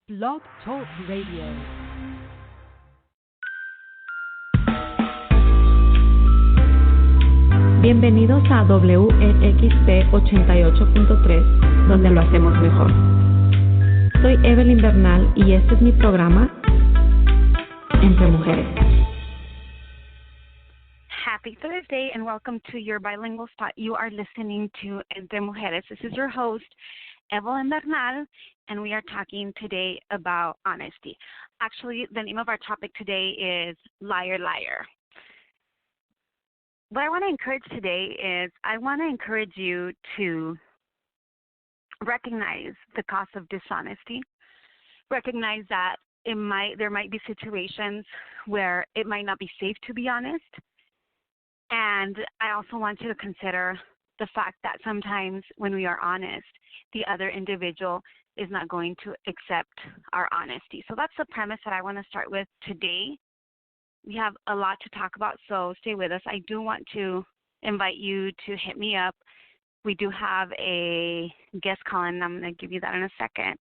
Blog Talk Radio. Bienvenidos a WEXP 88.3, donde lo hacemos mejor. Soy Evelyn Bernal y este es mi programa Entre Mujeres. Happy Thursday and welcome to your bilingual spot. You are listening to Entre Mujeres. This is your host, Evelyn Bernal, and we are talking today about honesty. Actually, the name of our topic today is Liar, Liar. What I want to encourage today is I want to encourage you to recognize the cost of dishonesty. Recognize that there might be situations where it might not be safe to be honest. And I also want you to consider the fact that sometimes when we are honest, the other individual is not going to accept our honesty. So that's the premise that I want to start with today. We have a lot to talk about, so stay with us. I do want to invite you to hit me up. We do have a guest call-in. I'm going to give you that in a second.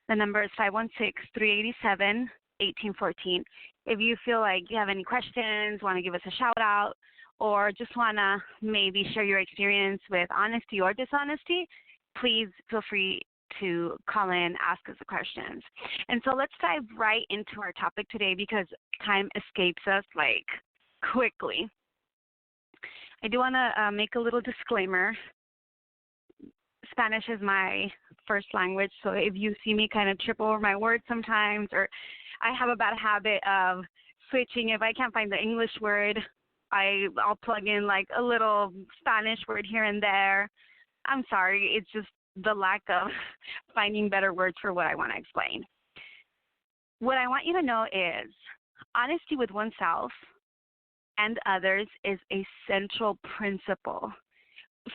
The number is 516-387-1814. If you feel like you have any questions, want to give us a shout-out, or just want to maybe share your experience with honesty or dishonesty, please feel free to call in, ask us the questions. And so let's dive right into our topic today because time escapes us like quickly. I do want to make a little disclaimer. Spanish is my first language, so if you see me kind of trip over my words sometimes, or I have a bad habit of switching. If I can't find the English word, I'll plug in like a little Spanish word here and there. I'm sorry, it's just the lack of finding better words for what I want to explain. What I want you to know is honesty with oneself and others is a central principle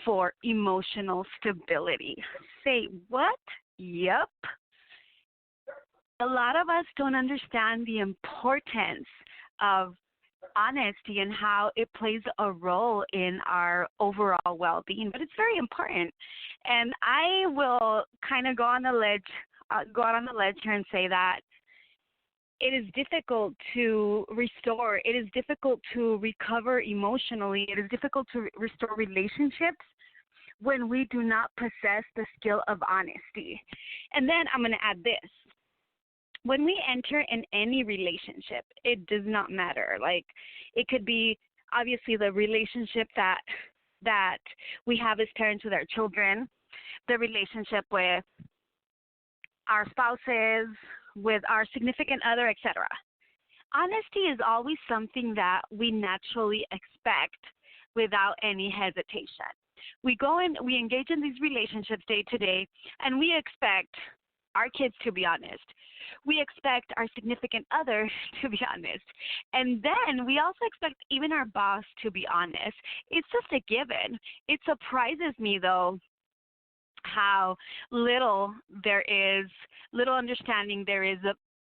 for emotional stability. Say what? Yep. A lot of us don't understand the importance of honesty and how it plays a role in our overall well-being, but it's very important. And I will kind of go out on the ledge here and say that it is difficult to restore. It is difficult to recover emotionally. It is difficult to restore relationships when we do not possess the skill of honesty. And then I'm going to add this. When we enter in any relationship, it does not matter. Like, it could be obviously the relationship that we have as parents with our children, the relationship with our spouses, with our significant other, etc. Honesty is always something that we naturally expect without any hesitation. We engage in these relationships day to day, and we expect our kids to be honest. We expect our significant other to be honest. And then we also expect even our boss to be honest. It's just a given. It surprises me, though, how little understanding there is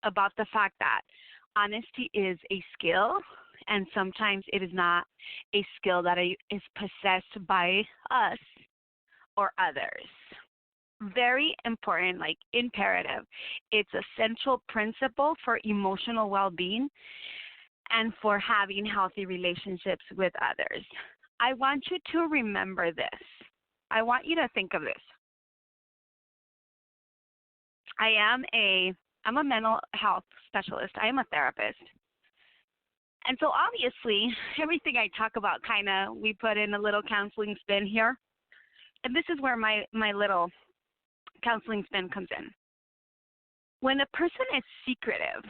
about the fact that honesty is a skill, and sometimes it is not a skill that is possessed by us or others. Very important, like imperative. It's a central principle for emotional well-being and for having healthy relationships with others. I want you to remember this. I want you to think of this. I'm a mental health specialist. I am a therapist. And so obviously, everything I talk about we put in a little counseling spin here. And this is where my little counseling spin comes in. When a person is secretive,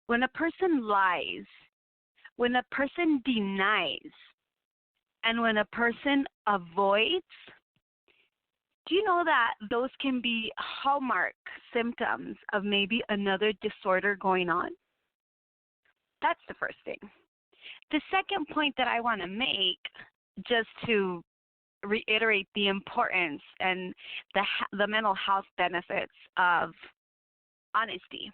when a person lies, when a person denies, and when a person avoids, do you know that those can be hallmark symptoms of maybe another disorder going on? That's the first thing. The second point that I want to make, just to reiterate the importance and the mental health benefits of honesty.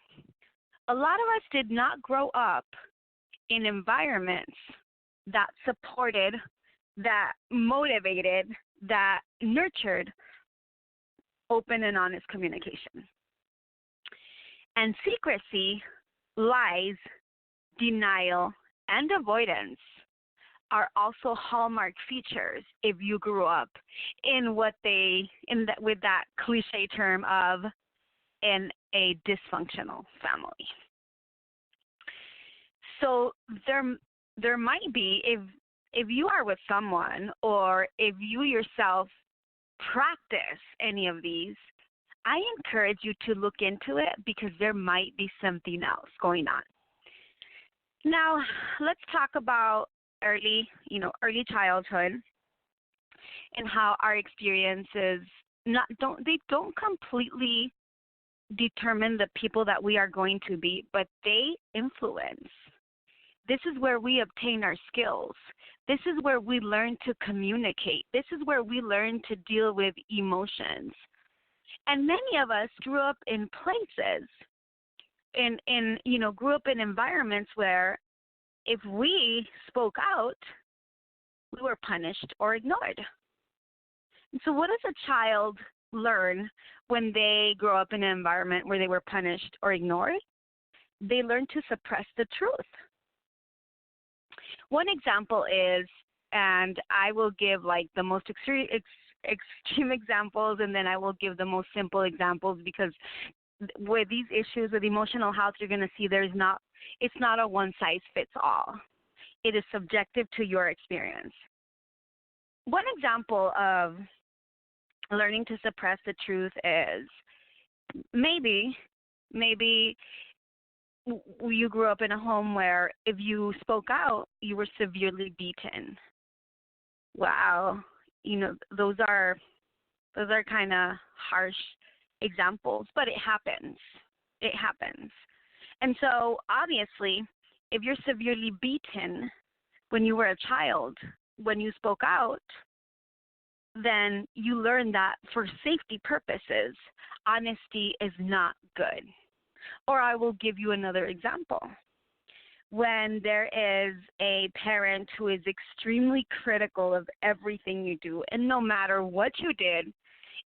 A lot of us did not grow up in environments that supported, that motivated, that nurtured open and honest communication. And secrecy, lies, denial, and avoidance are also hallmark features if you grew up in with that cliche term of in a dysfunctional family. So there might be, if you are with someone or if you yourself practice any of these, I encourage you to look into it because there might be something else going on. Now, let's talk about early childhood and how our experiences don't completely determine the people that we are going to be, but they influence. This is where we obtain our skills. This is where we learn to communicate. This is where we learn to deal with emotions. And many of us grew up in places, grew up in environments where if we spoke out, we were punished or ignored. And so what does a child learn when they grow up in an environment where they were punished or ignored? They learn to suppress the truth. One example is, and I will give like the most extreme examples, and then I will give the most simple examples, because with these issues with emotional health, you're going to see it's not a one size fits all. It is subjective to your experience. One example of learning to suppress the truth is maybe you grew up in a home where if you spoke out, you were severely beaten. Wow, those are kind of harsh examples, but it happens. It happens. And so obviously, if you're severely beaten when you were a child, when you spoke out, then you learn that for safety purposes, honesty is not good. Or I will give you another example. When there is a parent who is extremely critical of everything you do, and no matter what you did,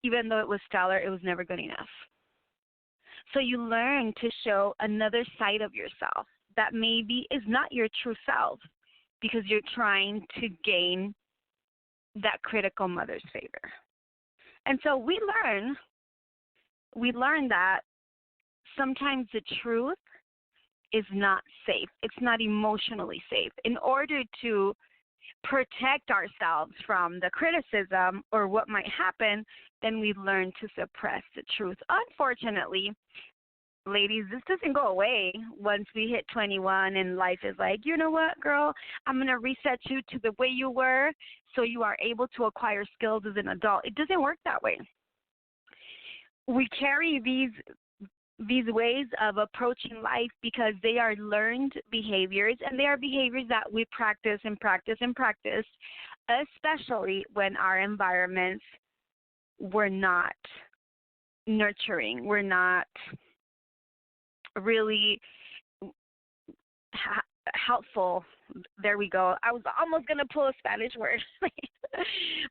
even though it was stellar, it was never good enough. So you learn to show another side of yourself that maybe is not your true self because you're trying to gain that critical mother's favor. And so we learn that sometimes the truth is not safe. It's not emotionally safe. In order to protect ourselves from the criticism or what might happen, then we learn to suppress the truth. Unfortunately, ladies, this doesn't go away once we hit 21 and life is like, you know what, girl, I'm going to reset you to the way you were so you are able to acquire skills as an adult. It doesn't work that way. We carry these ways of approaching life because they are learned behaviors, and they are behaviors that we practice and practice and practice, especially when our environments were not nurturing, were not really helpful. There we go. I was almost going to pull a Spanish word.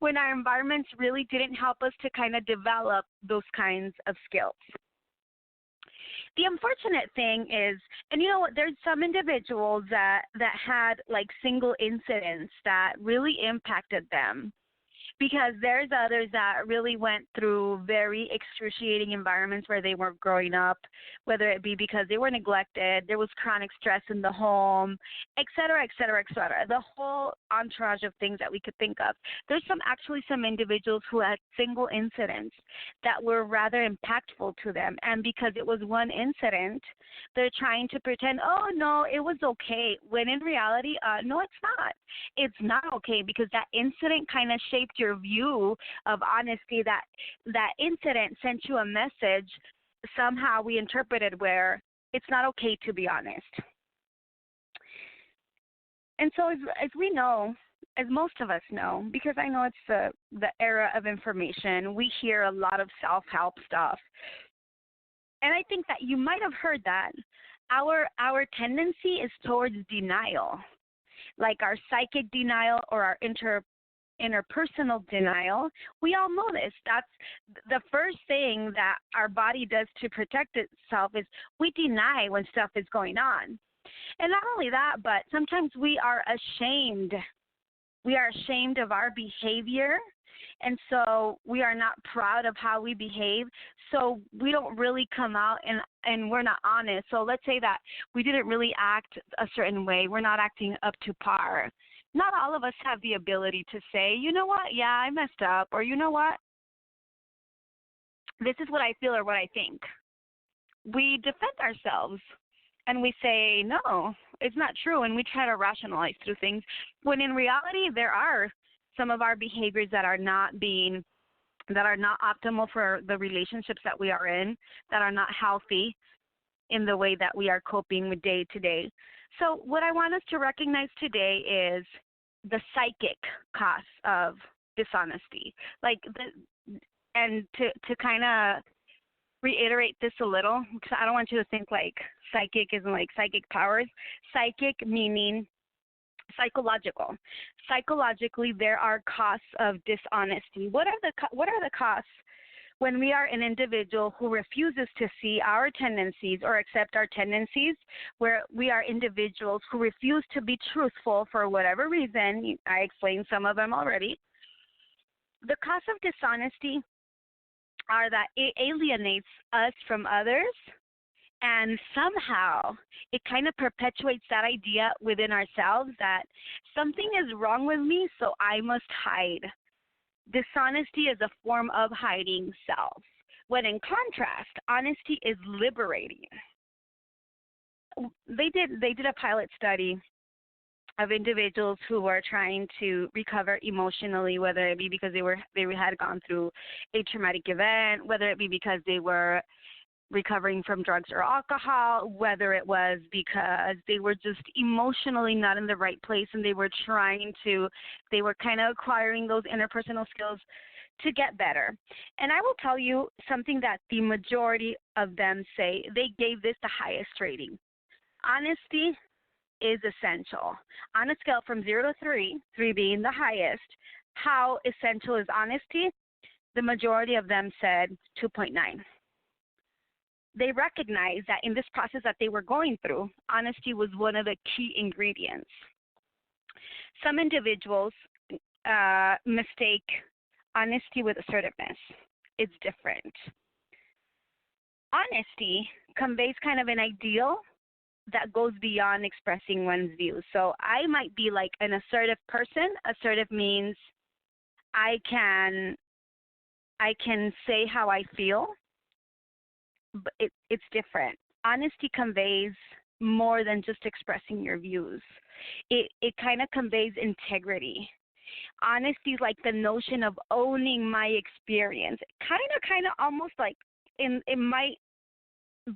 When our environments really didn't help us to kind of develop those kinds of skills. The unfortunate thing is, and you know what, there's some individuals that had like single incidents that really impacted them, because there's others that really went through very excruciating environments where they were growing up, whether it be because they were neglected, there was chronic stress in the home, et cetera, et cetera, et cetera. The whole entourage of things that we could think of. There's some individuals who had single incidents that were rather impactful to them. And because it was one incident, they're trying to pretend, oh, no, it was okay. When in reality, no, it's not. It's not okay, because that incident kind of shaped your view of honesty. That incident sent you a message, somehow we interpreted, where it's not okay to be honest. And so as we know, as most of us know, because I know it's the era of information, we hear a lot of self-help stuff. And I think that you might have heard that our tendency is towards denial, like our psychic denial or our interpersonal denial. We all know this. That's the first thing that our body does to protect itself is we deny when stuff is going on. And not only that, but sometimes we are ashamed. We are ashamed of our behavior, and so we are not proud of how we behave. So we don't really come out and we're not honest. So let's say that we didn't really act a certain way. We're not acting up to par. Not all of us have the ability to say, you know what, yeah, I messed up, or you know what, this is what I feel or what I think. We defend ourselves and we say, no, it's not true, and we try to rationalize through things, when in reality there are some of our behaviors that are not optimal for the relationships that we are in, that are not healthy in the way that we are coping with day to day. So what I want us to recognize today is the psychic costs of dishonesty. And to kind of reiterate this a little, because I don't want you to think like psychic isn't like psychic powers. Psychic meaning psychological. Psychologically, there are costs of dishonesty. What are the costs when we are an individual who refuses to see our tendencies or accept our tendencies, where we are individuals who refuse to be truthful for whatever reason? I explained some of them already. The costs of dishonesty are that it alienates us from others, and somehow it kind of perpetuates that idea within ourselves that something is wrong with me, so I must hide. Dishonesty is a form of hiding self, when in contrast, honesty is liberating. They did a pilot study of individuals who were trying to recover emotionally, whether it be because they had gone through a traumatic event, whether it be because they were recovering from drugs or alcohol, whether it was because they were just emotionally not in the right place and they were kind of acquiring those interpersonal skills to get better. And I will tell you something that the majority of them say. They gave this the highest rating. Honesty is essential. On a scale from 0 to 3, 3 being the highest, how essential is honesty? The majority of them said 2.9. They recognized that in this process that they were going through, honesty was one of the key ingredients. Some individuals mistake honesty with assertiveness. It's different. Honesty conveys kind of an ideal that goes beyond expressing one's views. So I might be like an assertive person. Assertive means I can say how I feel, but it's different. Honesty conveys more than just expressing your views. It kind of conveys integrity. Honesty is like the notion of owning my experience. Kind of almost like it might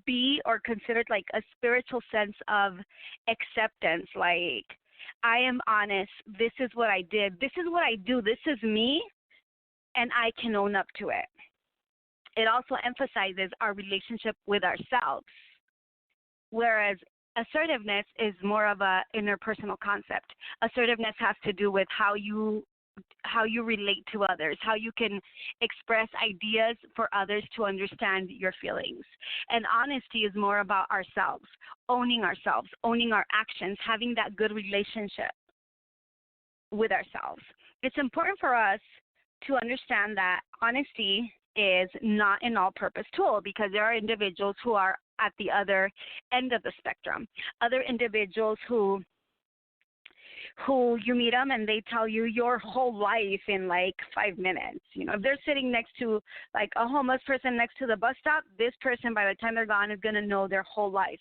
be or considered like a spiritual sense of acceptance. Like, I am honest. This is what I did. This is what I do. This is me, and I can own up to it. It also emphasizes our relationship with ourselves, whereas assertiveness is more of a interpersonal concept. Assertiveness has to do with how you relate to others, how you can express ideas for others to understand your feelings. And honesty is more about ourselves, owning our actions, having that good relationship with ourselves. It's important for us to understand that honesty is not an all-purpose tool, because there are individuals who are at the other end of the spectrum. Other individuals who you meet them and they tell you your whole life in like 5 minutes. You know, if they're sitting next to like a homeless person next to the bus stop, this person by the time they're gone is going to know their whole life.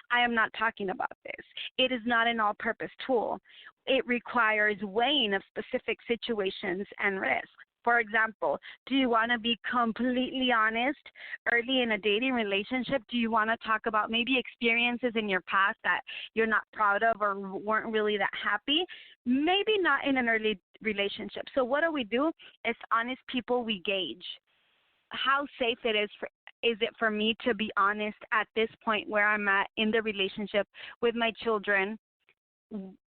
I am not talking about this. It is not an all-purpose tool. It requires weighing of specific situations and risks. For example, do you want to be completely honest early in a dating relationship? Do you want to talk about maybe experiences in your past that you're not proud of or weren't really that happy? Maybe not in an early relationship. So what do? As honest people, we gauge how safe it is for me to be honest at this point where I'm at in the relationship with my children,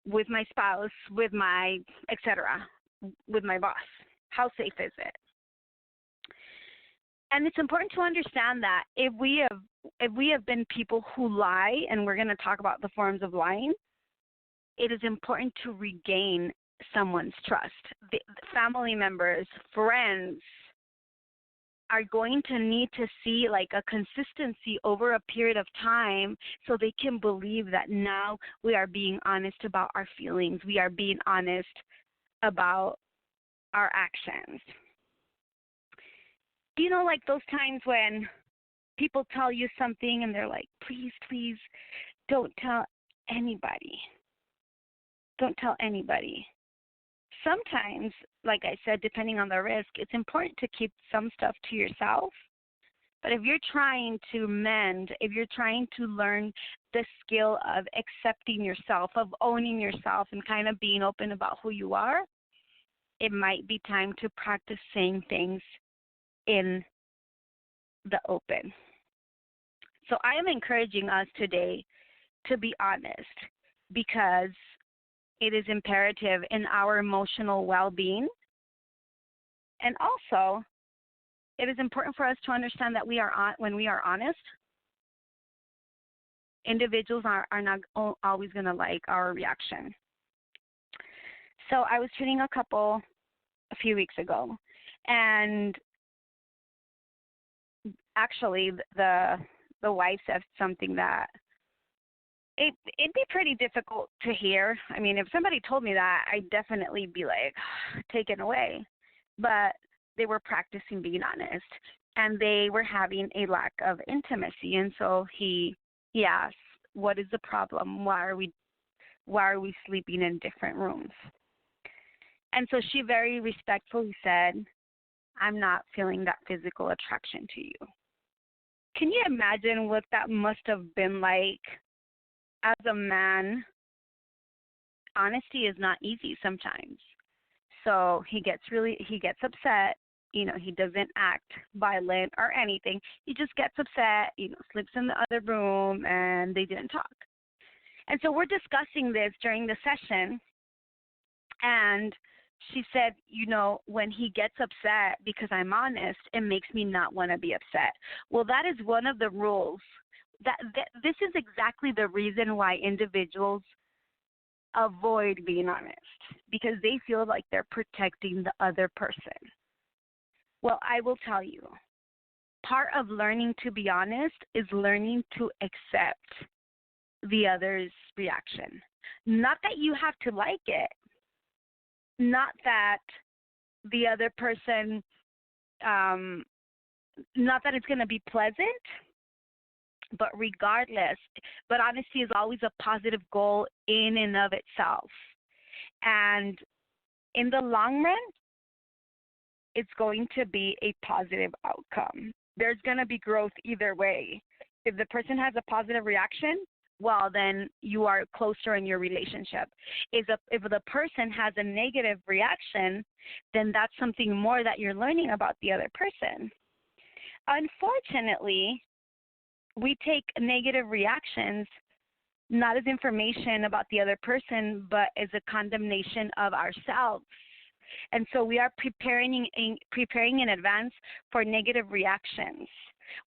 with my spouse, with my etc. with my boss? How safe is it? And it's important to understand that if we have been people who lie, and we're going to talk about the forms of lying, it is important to regain someone's trust. The family members, friends are going to need to see like a consistency over a period of time so they can believe that now we are being honest about our feelings. We are being honest about our actions. Do you know, like those times when people tell you something and they're like, please, please don't tell anybody. Don't tell anybody. Sometimes, like I said, depending on the risk, it's important to keep some stuff to yourself. But if you're trying to mend, if you're trying to learn the skill of accepting yourself, of owning yourself, and kind of being open about who you are, it might be time to practice saying things in the open. So I am encouraging us today to be honest, because it is imperative in our emotional well-being. And also, it is important for us to understand that when we are honest, individuals are not always going to like our reaction. So I was treating a couple a few weeks ago, and actually the wife said something that it'd be pretty difficult to hear. I mean, if somebody told me that, I'd definitely be like taken away. But they were practicing being honest, and they were having a lack of intimacy. And so he asked, "What is the problem? Why are we sleeping in different rooms?" And so she very respectfully said, "I'm not feeling that physical attraction to you." Can you imagine what that must have been like? As a man, honesty is not easy sometimes. So he gets upset. You know, he doesn't act violent or anything. He just gets upset, sleeps in the other room, and they didn't talk. And so we're discussing this during the session, and she said, when he gets upset because I'm honest, it makes me not want to be upset. Well, that is one of the rules. This is exactly the reason why individuals avoid being honest, because they feel like they're protecting the other person. Well, I will tell you, part of learning to be honest is learning to accept the other's reaction. Not that you have to like it, not that the other person, not that it's going to be pleasant, but regardless, but honesty is always a positive goal in and of itself. And in the long run, it's going to be a positive outcome. There's going to be growth either way. If the person has a positive reaction, well, then you are closer in your relationship. If the person has a negative reaction, then that's something more that you're learning about the other person. Unfortunately, we take negative reactions not as information about the other person, but as a condemnation of ourselves. And so we are preparing in advance for negative reactions.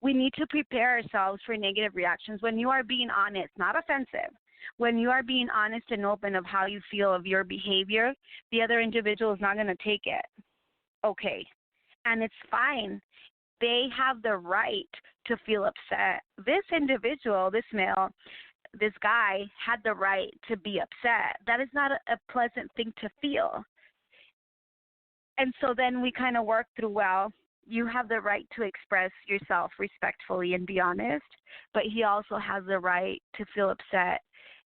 We need to prepare ourselves for negative reactions. When you are being honest, not offensive, when you are being honest and open of how you feel of your behavior, the other individual is not going to take it. Okay. And it's fine. They have the right to feel upset. This individual, this male, this guy had the right to be upset. That is not a pleasant thing to feel. And so then we kind of work through, well, you have the right to express yourself respectfully and be honest, but he also has the right to feel upset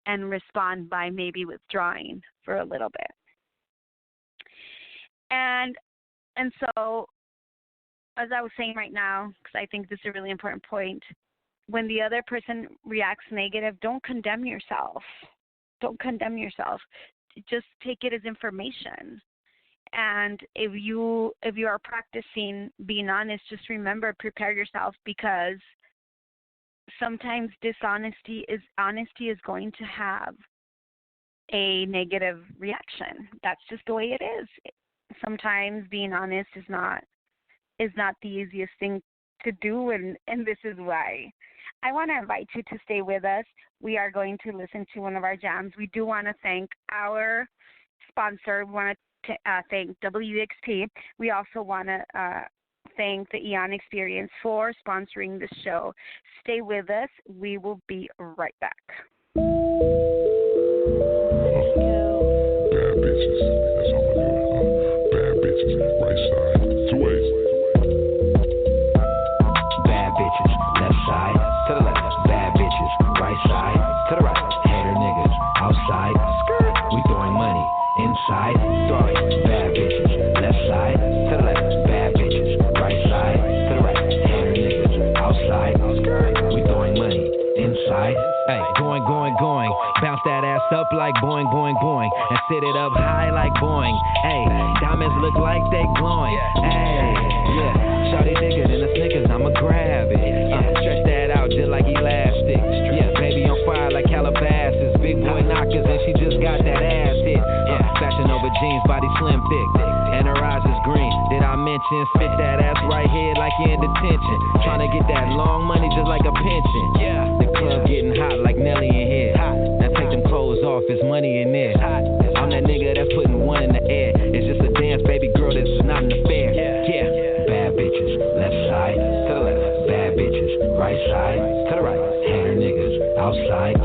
and respond by maybe withdrawing for a little bit. And so, as I was saying right now, because I think this is a really important point, when the other person reacts negative, don't condemn yourself. Don't condemn yourself. Just take it as information. And if you are practicing being honest, just remember, prepare yourself, because sometimes honesty is going to have a negative reaction. That's just the way it is. sometimes being honest is not the easiest thing to do, and this is why. I want to invite you to stay with us. We are going to listen to one of our jams. We do want to thank our sponsor. We want to thank WXP. We also want to thank the Eon Experience for sponsoring the show. Stay with us. We will be right back. Bad bitches, that's all we're doing. Bad bitches, right side, 2 ways. Bad bitches, left side to the left. Bad bitches, right side to the right. Hater niggas, outside. We throwing money inside. Throw it. Bad bitches, left side to the left. Bad bitches, right side to the right. Hater niggas, outside. We throwing money inside. Hey, going. Bounce that ass up like boing, boing, boing. And sit it up high like boing. Hey, diamonds look like they glowing. Hey, yeah. Shawty thicker than the Snickers, I'ma grab it. Stretch that out just like elastic. Yeah, baby on fire like Calabasas. Big boy knockers and she just got that ass hit. Fashion over jeans, body slim thick. And her eyes is green. Did I mention? Spit that ass right here like you're in detention. Tryna get that long money just like a pension. The club getting hot like Nelly in here. Now take them clothes off, it's money in there. I'm that nigga that's putting one in the air. It's just a dance, baby girl, this is not an affair. Yeah. Bad bitches, left side to the left. Bad bitches, right side to the right. Hater niggas, outside.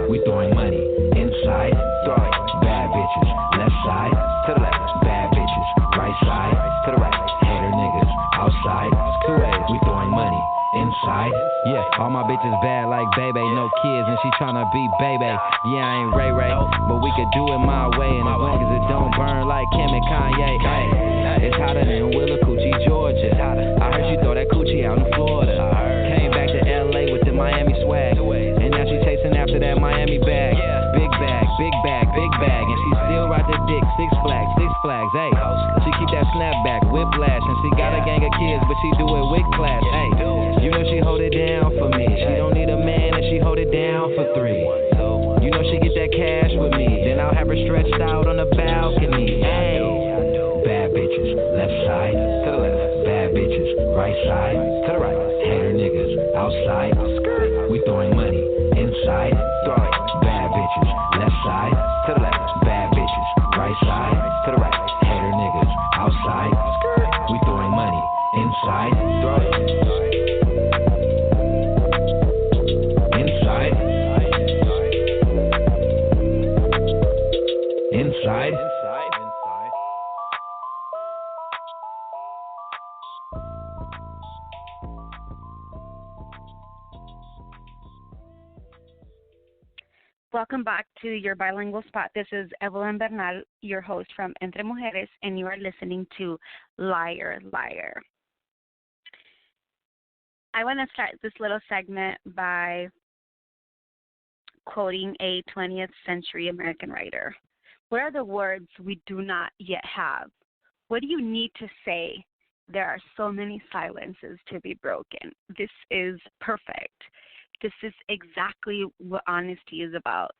We throwing money inside. Throw it. Bad bitches, left side to the left. Bad bitches, right side to the right. Hater niggas, outside. 2 ways, we throwing money inside. Yeah, all my bitches bad like baby, no kids and she tryna be baby. Yeah, I ain't Ray Ray, but we could do it my way, and as long as it don't burn like Kim and Kanye. Hey, it's hotter than Willacoochee, Georgia. I heard you throw that coochie out in Florida. Came back to LA with the Miami swag, and now she chasing after that Miami bag. Big bag, and she still ride the dick. Six flags, hey. She keep that snapback, whiplash, and she got a gang of kids, but she do it with class, hey. You know she hold it down for me. She don't need a man and she hold it down for 3. You know she get that cash with me. Then I'll have her stretched out on the balcony. Hey, bad bitches, left side to the left. Bad bitches, right side to the right. Hater niggas, outside. We throwing money inside. Throw it. Bad bitches, left side to the left. Bad bitches, right side to the right. Hater niggas, outside. We throwing money inside. Throw it. Inside. Welcome back to your bilingual spot. This is Evelyn Bernal, your host from Entre Mujeres, and you are listening to Liar, Liar. I want to start this little segment by quoting a 20th century American writer. What are the words we do not yet have? What do you need to say? There are so many silences to be broken. This is perfect. This is exactly what honesty is about.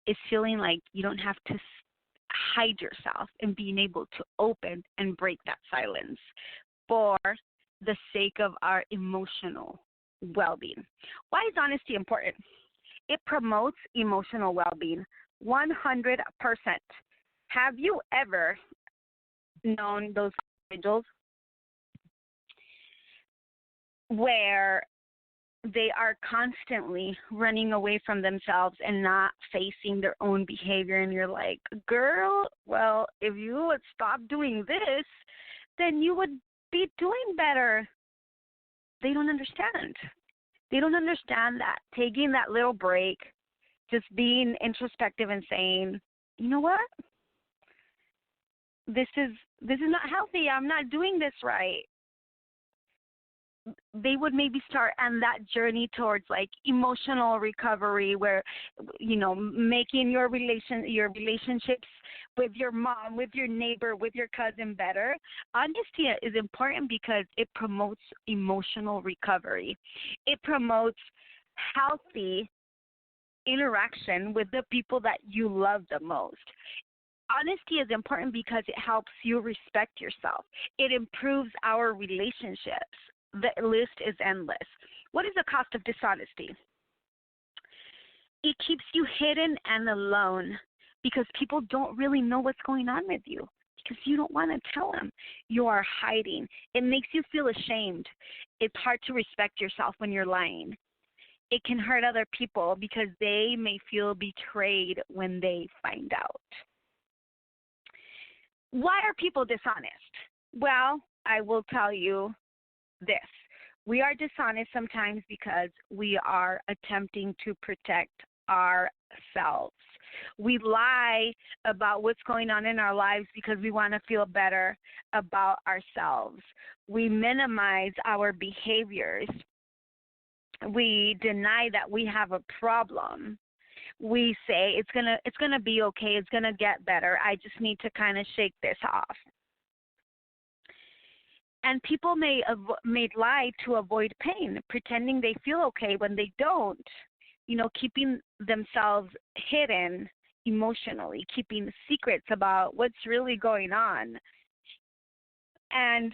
It's feeling like you don't have to hide yourself and being able to open and break that silence for the sake of our emotional well-being. Why is honesty important? It promotes emotional well-being 100%. Have you ever known those individuals where they are constantly running away from themselves and not facing their own behavior, and you're like, girl, well, if you would stop doing this, then you would be doing better. They don't understand. They don't understand that taking that little break, just being introspective and saying, you know what? This is not healthy. I'm not doing this right. They would maybe start on that journey towards like emotional recovery, where, you know, making your relationships with your mom, with your neighbor, with your cousin better. Honesty is important because it promotes emotional recovery. It promotes healthy interaction with the people that you love the most. Honesty is important because it helps you respect yourself. It improves our relationships. The list is endless. What is the cost of dishonesty? It keeps you hidden and alone because people don't really know what's going on with you because you don't want to tell them. You are hiding. It makes you feel ashamed. It's hard to respect yourself when you're lying. It can hurt other people because they may feel betrayed when they find out. Why are people dishonest? Well, I will tell you this. We are dishonest sometimes because we are attempting to protect ourselves. We lie about what's going on in our lives because we want to feel better about ourselves. We minimize our behaviors. We deny that we have a problem. We say it's gonna be okay. It's gonna get better. I just need to kind of shake this off. And people may lie to avoid pain, pretending they feel okay when they don't. Keeping themselves hidden emotionally, keeping secrets about what's really going on. And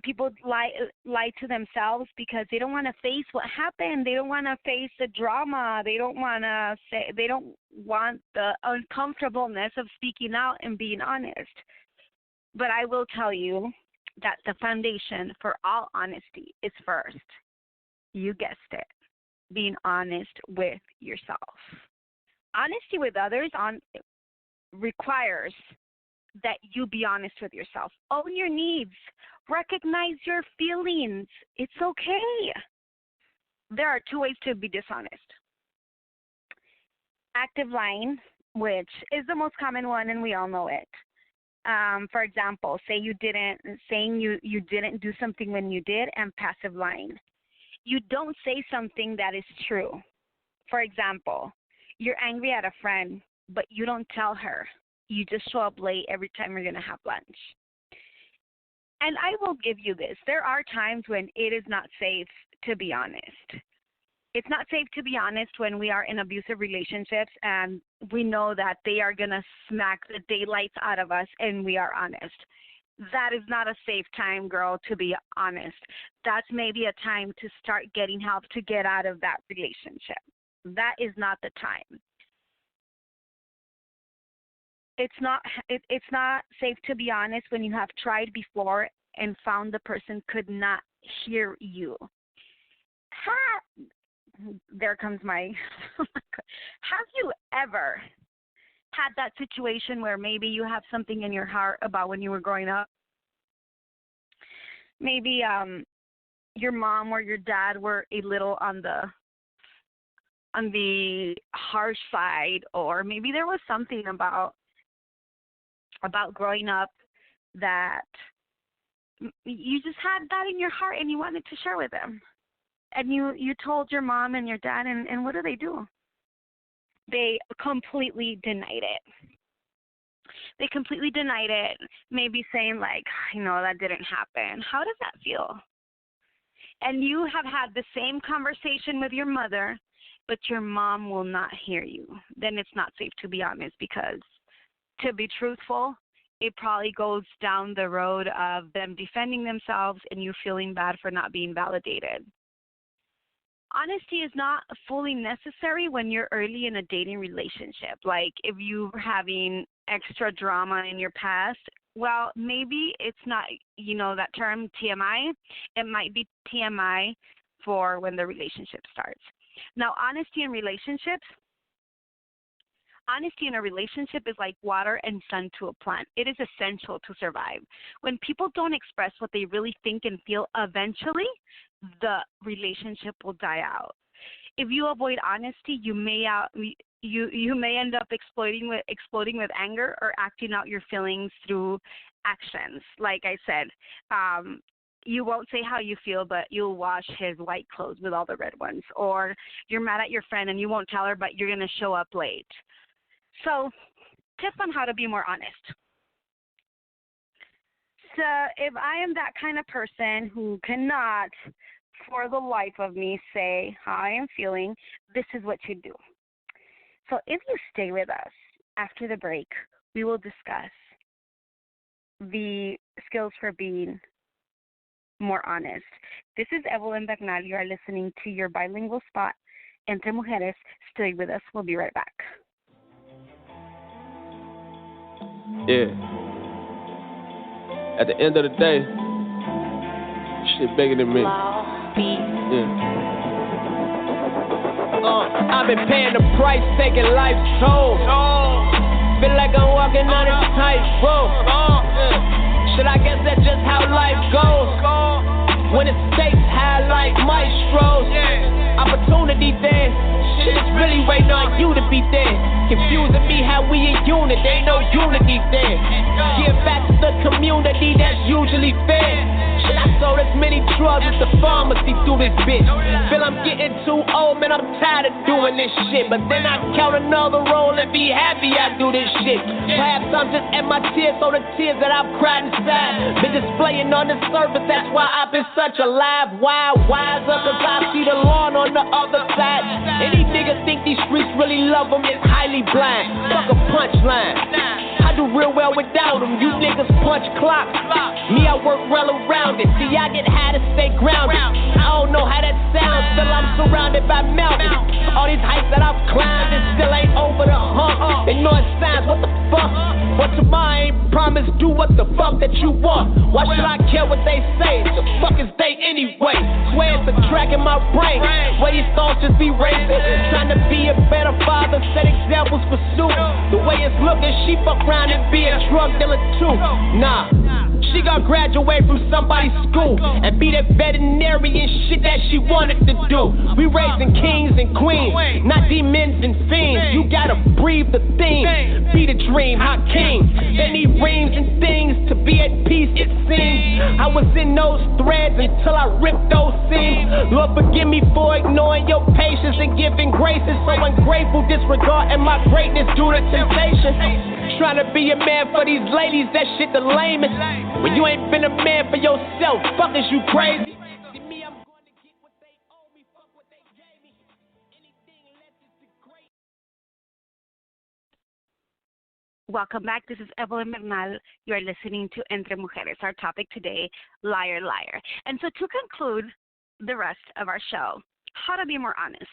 people lie to themselves because they don't want to face what happened. They don't want to face the drama. They don't want the uncomfortableness of speaking out and being honest. But I will tell you that the foundation for all honesty is first, you guessed it, being honest with yourself. Honesty with others requires that you be honest with yourself. Own your needs. Recognize your feelings. It's okay. There are two ways to be dishonest. Active lying, which is the most common one, and we all know it. For example, saying you didn't do something when you did, and passive lying. You don't say something that is true. For example, you're angry at a friend, but you don't tell her. You just show up late every time you're going to have lunch. And I will give you this. There are times when it is not safe to be honest. It's not safe to be honest when we are in abusive relationships and we know that they are going to smack the daylights out of us and we are honest. That is not a safe time, girl, to be honest. That's maybe a time to start getting help to get out of that relationship. That is not the time. It's not safe to be honest when you have tried before and found the person could not hear you. There comes my have you ever had that situation where maybe you have something in your heart about when you were growing up? Maybe your mom or your dad were a little on the harsh side, or maybe there was something about growing up that you just had that in your heart and you wanted to share with them. And you told your mom and your dad, and what do? They completely denied it. They completely denied it, maybe saying like, that didn't happen. How does that feel? And you have had the same conversation with your mother, but your mom will not hear you. Then it's not safe to be honest, because to be truthful, it probably goes down the road of them defending themselves and you feeling bad for not being validated. Honesty is not fully necessary when you're early in a dating relationship. Like if you're having extra drama in your past, well, maybe it's not, that term TMI. It might be TMI for when the relationship starts. Now, honesty in a relationship is like water and sun to a plant. It is essential to survive. When people don't express what they really think and feel, eventually the relationship will die out. If you avoid honesty, you may end up exploding with anger or acting out your feelings through actions. Like I said, you won't say how you feel, but you'll wash his white clothes with all the red ones. Or you're mad at your friend and you won't tell her, but you're going to show up late. So, tips on how to be more honest. So, if I am that kind of person who cannot, for the life of me, say how I am feeling, this is what you do. So, if you stay with us after the break, we will discuss the skills for being more honest. This is Evelyn Bernal. You are listening to your bilingual spot, Entre Mujeres. Stay with us. We'll be right back. Yeah. At the end of the day, shit bigger than me. Yeah. I've been paying the price, taking life's toll. Feel like I'm walking on a tightrope. Shit, I guess that's just how life goes. When the stakes high like maestros, opportunity there. Shit's really waiting on you to be there. Confusing me how we in unit, there ain't no unity there. Give back to the community, that's usually fair. Shit, I sold as many drugs as the pharmacy through this bitch. Feel I'm getting too old, man, I'm tired of doing this shit. But then I count another roll and be happy I do this shit. Perhaps I'm just at my tears, so the tears that I've cried inside been displaying on the surface, that's why I've been such a live wiser. Cause I see the lawn on the other side. Any nigga think these streets really love them is highly blind. Fuck a punchline. I do real well without them. You niggas punch clocks. Me, I work well around it. See, I get high to stay grounded. I don't know how that sounds, still I'm surrounded by mountains. All these heights that I've climbed, it still ain't over the hump. Ignoring signs, what the fuck? But tomorrow I ain't promised, do what the fuck that you want. Why should I care what they say? The fuck is they anyway? Swear it's a track in my brain, where these thoughts just be racing. Trying to be a better father, set examples for suit. The way it's looking, she fuck around and be a drug dealer too. Nah, she gon' graduate from somebody's school and be that veterinarian shit that she wanted to do. We raising kings and queens, not demons and fiends. You gotta breathe the theme, be the dream, hot king. They need rings and things to be at peace, it seems. I was in those threads until I ripped those seams. Lord, forgive me for ignoring your patience and giving graces. So ungrateful, disregarding my greatness due to temptation. Trying to be a man for these ladies, that shit the lamest. When you ain't been a man for yourself, fuck is you crazy? Welcome back. This is Evelyn Bernal. You are listening to Entre Mujeres. Our topic today, liar, liar. And so to conclude the rest of our show, how to be more honest.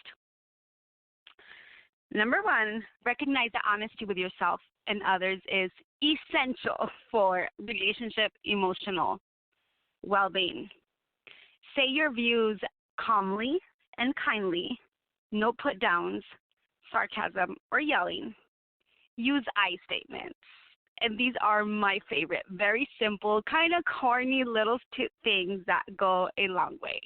Number one, recognize that honesty with yourself and others is essential for relationship emotional well-being. Say your views calmly and kindly, no put-downs, sarcasm, or yelling. Use I statements. And these are my favorite. Very simple, kind of corny little things that go a long way.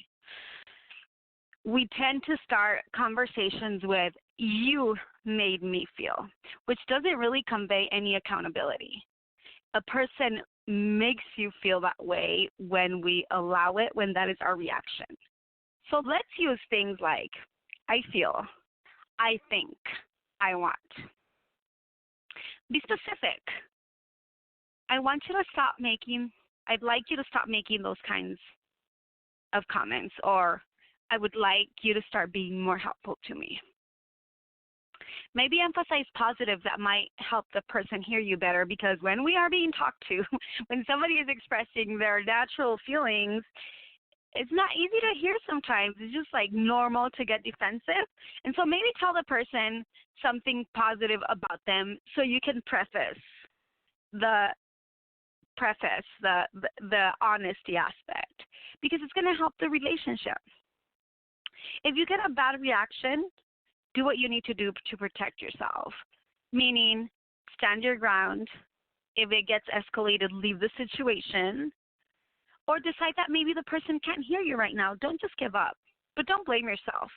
We tend to start conversations with, you made me feel, which doesn't really convey any accountability. A person makes you feel that way when we allow it, when that is our reaction. So let's use things like, I feel, I think, I want. Be specific. I'd like you to stop making those kinds of comments, or I would like you to start being more helpful to me. Maybe emphasize positive that might help the person hear you better, because when we are being talked to, when somebody is expressing their natural feelings, it's not easy to hear sometimes. It's just like normal to get defensive. And so maybe tell the person something positive about them so you can preface the honesty aspect, because it's going to help the relationship. If you get a bad reaction, do what you need to do to protect yourself, meaning stand your ground. If it gets escalated, leave the situation, or decide that maybe the person can't hear you right now. Don't just give up, but don't blame yourself.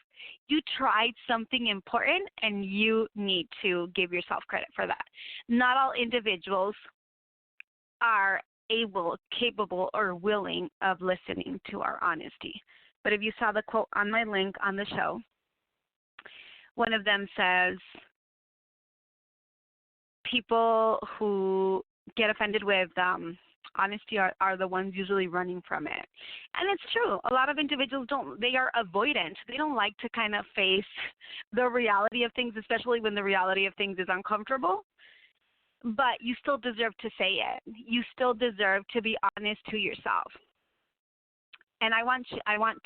You tried something important, and you need to give yourself credit for that. Not all individuals are able, capable, or willing of listening to our honesty. But if you saw the quote on my link on the show, one of them says, people who get offended with honesty are the ones usually running from it. And it's true. A lot of individuals they are avoidant. They don't like to kind of face the reality of things, especially when the reality of things is uncomfortable. but you still deserve to say it. You still deserve to be honest to yourself. And I want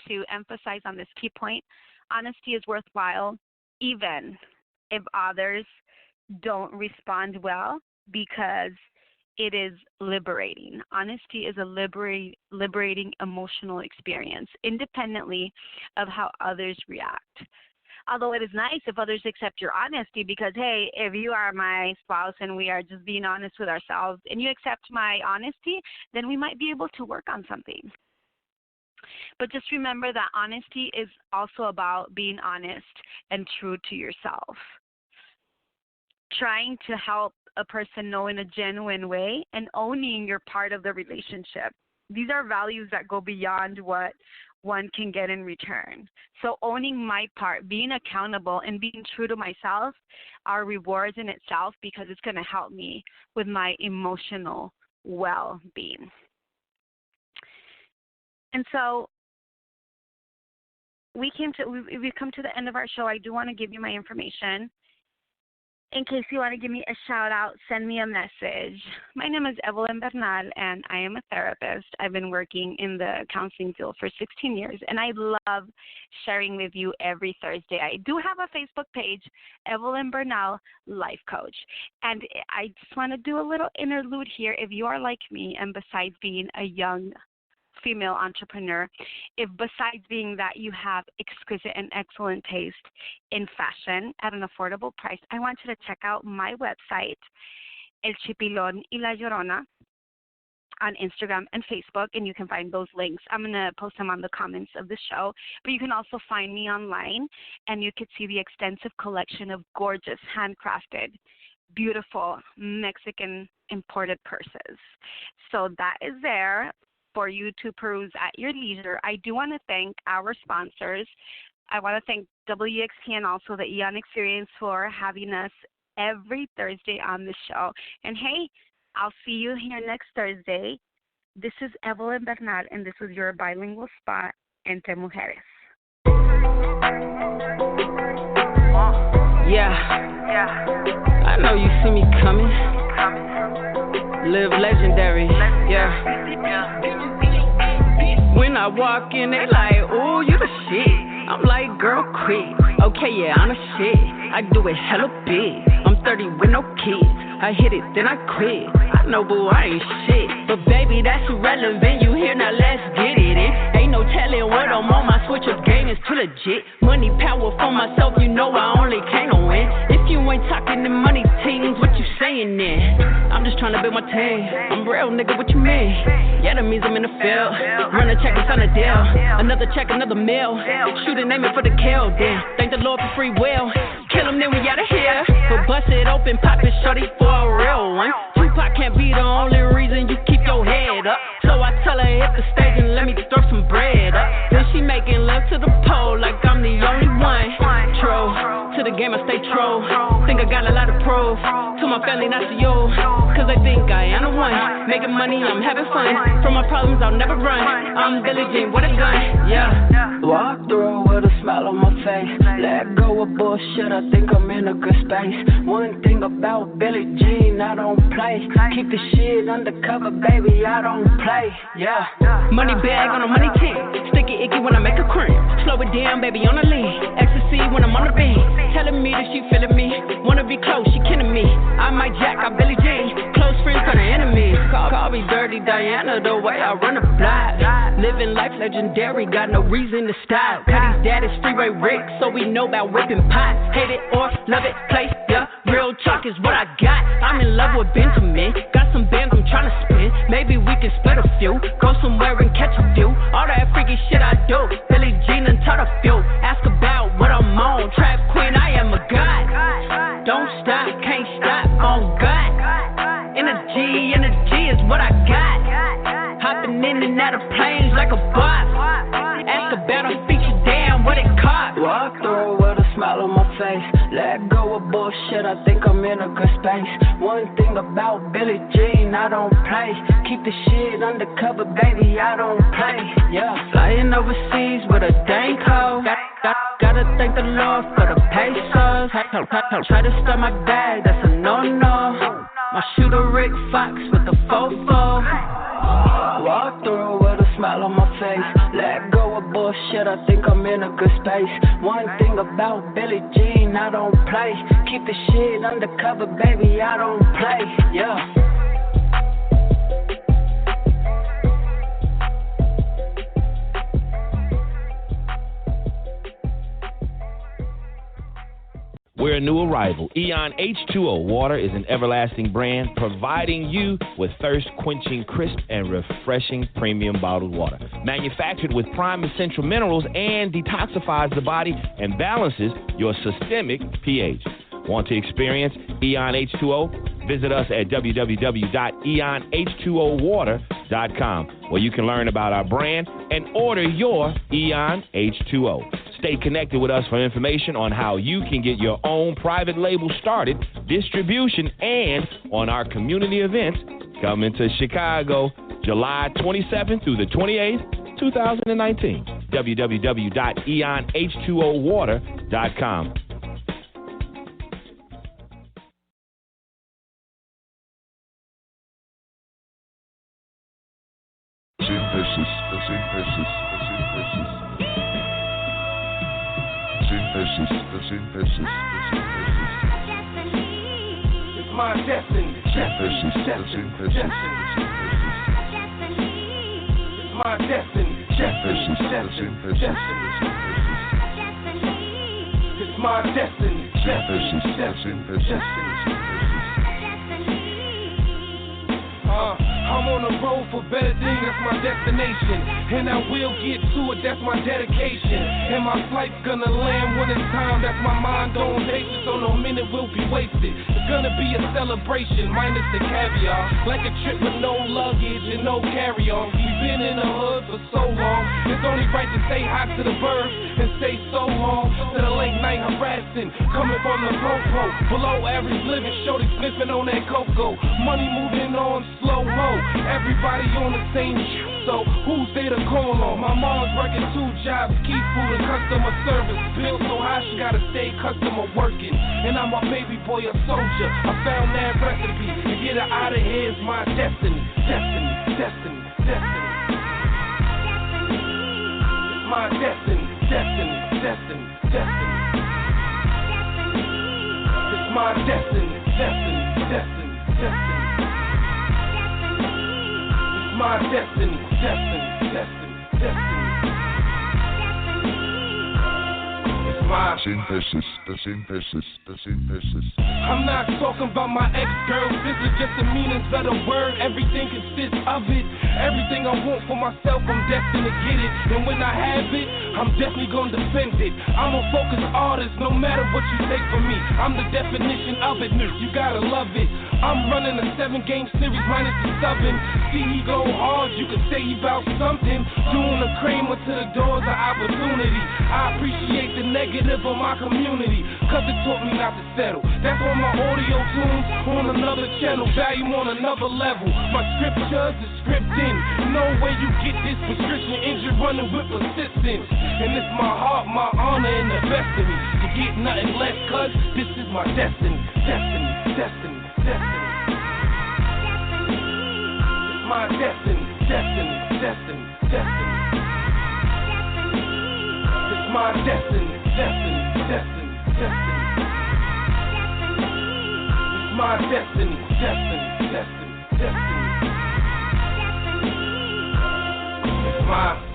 to emphasize on this key point. Honesty is worthwhile even if others don't respond well, because it is liberating. Honesty is a liberating emotional experience, independently of how others react. Although it is nice if others accept your honesty, because, hey, if you are my spouse and we are just being honest with ourselves and you accept my honesty, then we might be able to work on something. But just remember that honesty is also about being honest and true to yourself. Trying to help a person know in a genuine way and owning your part of the relationship. These are values that go beyond what one can get in return. So owning my part, being accountable, and being true to myself are rewards in itself, because it's going to help me with my emotional well-being. And so we've come to the end of our show. I do want to give you my information. In case you want to give me a shout out, send me a message. My name is Evelyn Bernal, and I am a therapist. I've been working in the counseling field for 16 years, and I love sharing with you every Thursday. I do have a Facebook page, Evelyn Bernal Life Coach. And I just want to do a little interlude here. If you are like me, and besides being a young female entrepreneur, if besides being that you have exquisite and excellent taste in fashion at an affordable price, I want you to check out my website, El Chipilón y La Llorona, on Instagram and Facebook, and you can find those links. I'm going to post them on the comments of the show, but you can also find me online, and you could see the extensive collection of gorgeous, handcrafted, beautiful Mexican imported purses. So that is there for you to peruse at your leisure. I do want to thank our sponsors. I want to thank WXT and also the Eon Experience for having us every Thursday on the show. And hey, I'll see you here next Thursday. This is Evelyn Bernal, and this was your bilingual spot, Entre Mujeres. Yeah. I know you see me coming. Live legendary. Yeah. When I walk in, they like, ooh, you the shit. I'm like, girl, quit. Okay, yeah, I'm the shit. I do it hella big. I'm 30 with no kids. I hit it, then I quit. I know, boo, I ain't shit. But baby, that's irrelevant. You here, now let's get it in. Ain't no telling what I'm on. My switch up game is too legit. Money, power for myself, you know I only came to win. If you ain't talking the money things, what you saying then? I'm just trying to build my team. I'm real, nigga, what you mean? Yeah, that means I'm in the field. Run a check, it's on a deal. Another check, another meal. Shoot and aim it for the kill, then thank the Lord for free will. Kill him, then we outta here. But bust it open, pop it, shorty for a real one. Tupac can't be the only reason you keep your head up. So I tell her hit the stage and let me throw some bread up. Then she making love to the pole like I'm the only one. True, to the game I stay true. Think I got a lot of proof. To my family, not to you. Cause I think I am the one. Making money, I'm having fun. From my problems, I'll never run. I'm Billie Jean with a gun, yeah. Walk through with a smile on my face. Let go of bullshit, I think I'm in a good space. One thing about Billie Jean, I don't play. Keep the shit undercover, baby, I don't play, yeah. Money bag on a money tip. Sticky icky when I make a cream. Slow it down, baby, on the lean. Ecstasy when I'm on the beat. Telling me that she feeling me. Wanna be close, she kidding me. I might jack out Billie Jean. Close friends turn to enemies. Call me Dirty Diana, the way I run a block. Living life legendary, got no reason to stop. Cuddy's dad is Freeway Rick, so we know about whipping pots. Hate it or love it, play, yeah. Real talk is what I got. I'm in love with Benjamin. Got some bands I'm trying to spin. Maybe we can split a few. Go somewhere and catch a few. All that freaky shit I do. Billie Jean and taught a few. Ask about what I'm on. Trap queen, I am a god. Don't stop, can't stop, on God. Energy is what I got. Hopping in and out of planes like a boss. Ask about a feature, damn, what it cost. Walk through with a smile on my face. Let go of bullshit, I think I'm in a good space. One thing about Billie Jean, I don't play. Keep the shit undercover, baby, I don't play, yeah. Flying overseas with a dang code. Gotta thank the Lord for the pesos. Try to start my bag, that's a no-no. My box with the fofo. Walk through with a smile on my face. Let go of bullshit, I think I'm in a good space. One thing about Billie Jean, I don't play. Keep the shit undercover, baby, I don't play, yeah. We're a new arrival. Eon H2O Water is an everlasting brand providing you with thirst-quenching, crisp, and refreshing premium bottled water. Manufactured with prime essential minerals and detoxifies the body and balances your systemic pH. Want to experience Eon H2O? Visit us at www.eonh2owater.com, where you can learn about our brand and order your Eon H2O. Stay connected with us for information on how you can get your own private label started, distribution, and on our community events coming to Chicago, July 27th through the 28th, 2019. www.eonh2owater.com. It's my destiny. It's my destiny. It's my destiny. I'm on the road for better things, that's my destination. And I will get to it, that's my dedication. And my flight's gonna land when it's time, that's my mind on patience, so no minute will be wasted. It's gonna be a celebration, minus the caviar. Like a trip with no luggage and no carry-on. We've been in the hood for so long, it's only right to say hi to the birds and say so long to the late night harassing. Coming from the popo, below average living, shorty sniffing on that cocoa. Money moving on slow-mo. Everybody on the same shit, so who's there to call on? My mom's working 2 jobs, keep food and customer service. Bill so high, she gotta stay customer working. And I'm a baby boy, a soldier. I found that recipe. To get her out of here is my destiny. Destiny. It's my destiny. It's my destiny. My destiny. It's my synthesis. I'm not talking about my ex-girls. This is just a meaning's better word. Everything consists of it. Everything I want for myself, I'm destined to get it. And when I have it, I'm definitely gonna defend it. I'm a focused artist, no matter what you take from me. I'm the definition of it, you gotta love it. I'm running a 7-game series minus the subbing. See, he go hard, you can say he bout something. Doing the Kramer to the doors of opportunity. I appreciate the negative of my community, cause it taught me not to settle. That's why my audio tunes on another channel, volume on another level. My scriptures is scripting. No way you get this prescription engine running with persistence. And it's my heart, my honor, and the best of me. To get nothing less, cause this is my destiny. It's my destiny. It's my destiny. It's my destiny. It's my.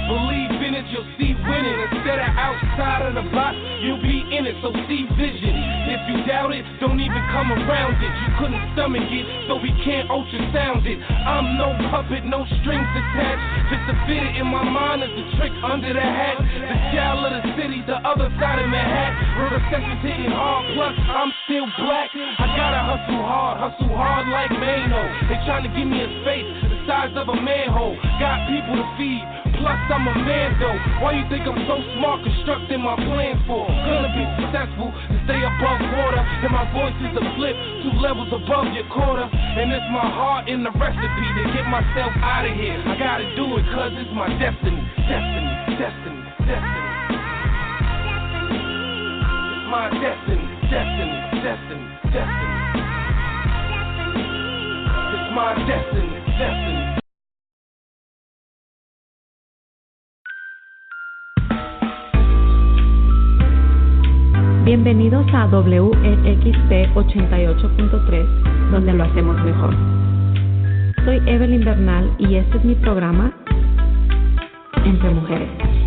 Believe in it, you'll see winning. Instead of outside of the box, you'll be in it, so see vision. If you doubt it, don't even come around it. You couldn't stomach it, so we can't ultrasound it. I'm no puppet, no strings attached. Just to fit it in my mind is the trick under the hat. The child of the city, the other side of Manhattan. Where the section's hitting hard, plus I'm still black. I gotta hustle hard like Mano. They trying to give me a space the size of a manhole. Got people to feed. Plus I'm a man though. Why you think I'm so smart constructing my plans for? Gonna be successful to stay above water. And my voice is a flip 2 levels above your quarter. And it's my heart in the recipe to get myself out of here. I gotta do it cause it's my destiny. It's my destiny. destiny, destiny, destiny. It's my destiny, destiny. Bienvenidos a WEXP 88.3, donde lo hacemos mejor. Soy Evelyn Bernal y este es mi programa Entre Mujeres.